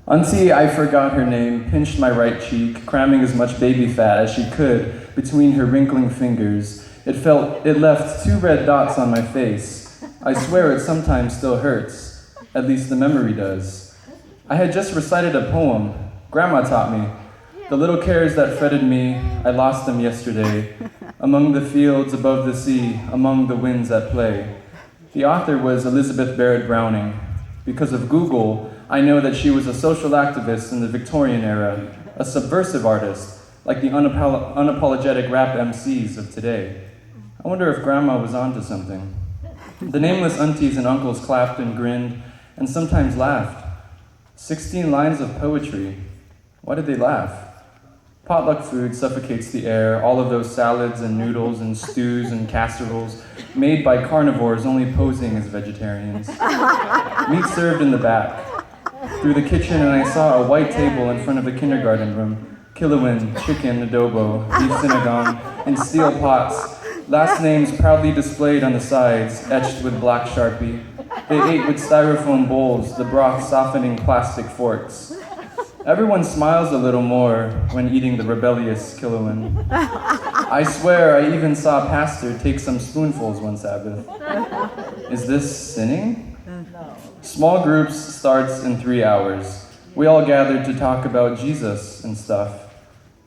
Auntie, I forgot her name, pinched my right cheek, cramming as much baby fat as she could between her wrinkling fingers. It left 2 red dots on my face. I swear it sometimes still hurts. At least the memory does. I had just recited a poem. Grandma taught me. The little cares that fretted me, I lost them yesterday. Among the fields, above the sea, among the winds at play. The author was Elizabeth Barrett Browning. Because of Google, I know that she was a social activist in the Victorian era, a subversive artist, like the unapologetic rap MCs of today. I wonder if Grandma was onto something. The nameless aunties and uncles clapped and grinned, and sometimes laughed. 16 lines of poetry. Why did they laugh? Potluck food suffocates the air, all of those salads and noodles and stews and casseroles made by carnivores only posing as vegetarians. Meat served in the back. Through the kitchen, and I saw a white table in front of the kindergarten room. Killowen, chicken, adobo, beef sinigang, and steel pots. Last names proudly displayed on the sides, etched with black Sharpie. They ate with styrofoam bowls, the broth softening plastic forks. Everyone smiles a little more when eating the rebellious Killowen. I swear I even saw a pastor take some spoonfuls one Sabbath. Is this sinning? No. Small groups starts in 3 hours. We all gathered to talk about Jesus and stuff.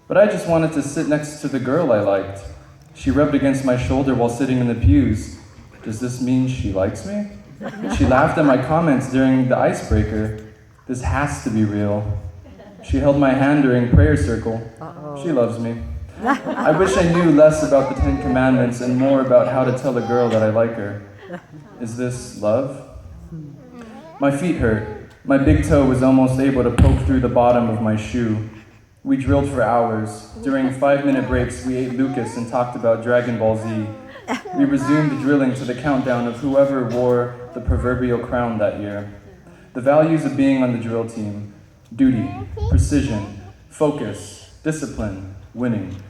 But I just wanted to sit next to the girl I liked. She rubbed against my shoulder while sitting in the pews. Does this mean she likes me? She laughed at my comments during the icebreaker. This has to be real. She held my hand during prayer circle. She loves me. I wish I knew less about the 10 Commandments and more about how to tell a girl that I like her. Is this love? My feet hurt. My big toe was almost able to poke through the bottom of my shoe. We drilled for hours. During 5-minute breaks, we ate Lucas and talked about Dragon Ball Z. We resumed drilling to the countdown of whoever wore the proverbial crown that year. The values of being on the drill team: duty, precision, focus, discipline, winning.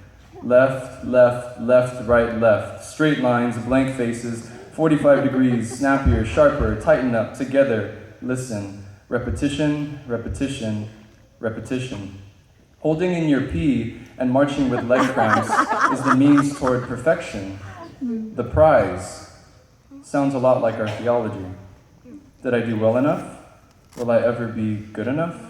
Left, left, left, right, left. Straight lines, blank faces, 45 degrees, snappier, sharper, tighten up, together, listen. Repetition, repetition, repetition. Holding in your pee and marching with leg cramps is the means toward perfection. The prize sounds a lot like our theology. Did I do well enough? Will I ever be good enough?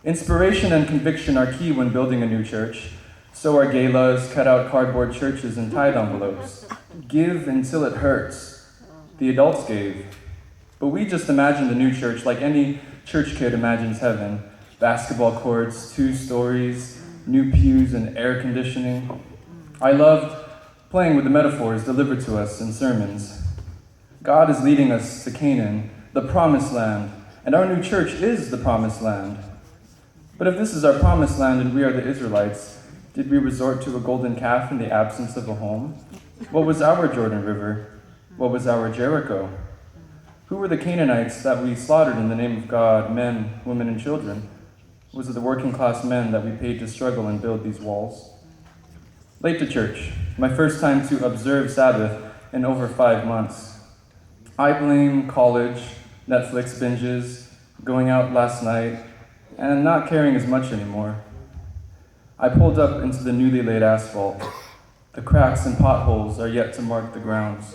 Inspiration and conviction are key when building a new church. So are galas, cut-out cardboard churches, and tithe envelopes. Give until it hurts. The adults gave. But we just imagined the new church like any church kid imagines heaven. Basketball courts, 2 stories, new pews, and air conditioning. I loved playing with the metaphors delivered to us in sermons. God is leading us to Canaan, the promised land, and our new church is the promised land. But if this is our promised land and we are the Israelites, did we resort to a golden calf in the absence of a home? What was our Jordan River? What was our Jericho? Who were the Canaanites that we slaughtered in the name of God, men, women, and children? Was it the working class men that we paid to struggle and build these walls? Late to church, my first time to observe Sabbath in over 5 months. I blame college, Netflix binges, going out last night, and not caring as much anymore. I pulled up into the newly laid asphalt. The cracks and potholes are yet to mark the grounds.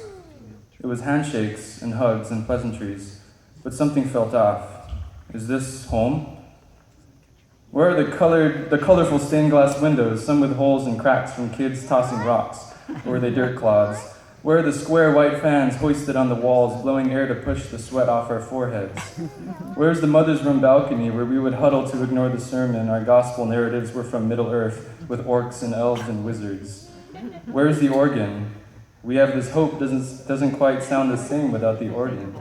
It was handshakes and hugs and pleasantries, but something felt off. Is this home? Where are the colorful stained glass windows, some with holes and cracks from kids tossing rocks? Or were they dirt clods? Where are the square white fans hoisted on the walls, blowing air to push the sweat off our foreheads? Where's the mother's room balcony where we would huddle to ignore the sermon? Our gospel narratives were from Middle Earth, with orcs and elves and wizards. Where's the organ? We have this hope doesn't quite sound the same without the organ.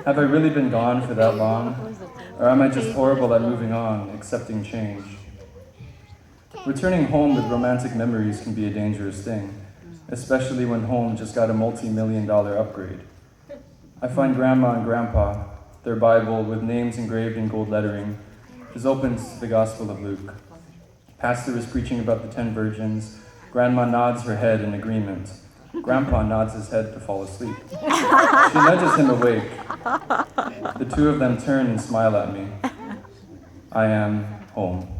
Have I really been gone for that long? Or am I just horrible at moving on, accepting change? Returning home with romantic memories can be a dangerous thing, especially when home just got a multi-million-dollar upgrade. I find Grandma and Grandpa, their Bible with names engraved in gold lettering, is open to the Gospel of Luke. Pastor is preaching about the 10 virgins. Grandma nods her head in agreement. Grandpa nods his head to fall asleep. She nudges him awake. The 2 of them turn and smile at me. I am home.